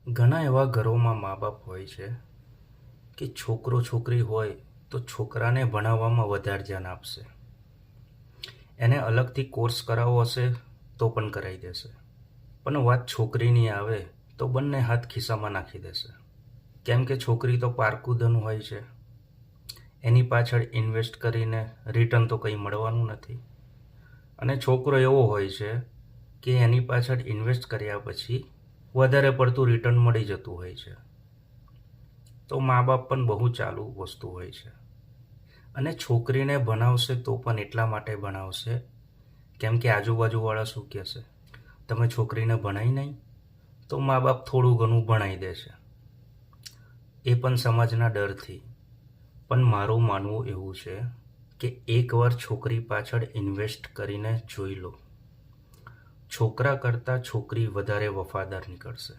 ઘણા એવા ઘરોમાં મા બાપ હોય છે કે છોકરો છોકરી હોય તો છોકરાને ભણાવવામાં વધારે ધ્યાન આપશે. એને અલગથી કોર્સ કરાવવો હશે તો પણ કરાવી દેશે. પણ વાત છોકરીની આવે તો બંને હાથ ખિસ્સામાં નાખી દેશે. કેમ કે છોકરી તો પારકું ધન હોય છે. એની પાછળ ઇન્વેસ્ટ કરીને રિટર્ન તો કંઈ મળવાનું નથી. અને છોકરો એવો હોય છે કે એની પાછળ ઇન્વેસ્ટ કર્યા પછી વધારે પડતું રિટર્ન મળી જતું હોય છે. તો મા બાપ પણ બહુ ચાલુ વસ્તુ હોય છે. અને છોકરીને ભણાવશે તો પણ એટલા માટે ભણાવશે કેમ કે આજુબાજુવાળા શું કહેશે, તમે છોકરીને ભણાવી નહીં તો મા બાપ થોડું ઘણું ભણાવી દેશે, એ પણ સમાજના ડરથી. પણ મારું માનવું એવું છે કે એકવાર છોકરી પાછળ ઇન્વેસ્ટ કરીને જોઈ લો, છોકરા કરતાં છોકરી વધારે વફાદાર નીકળશે.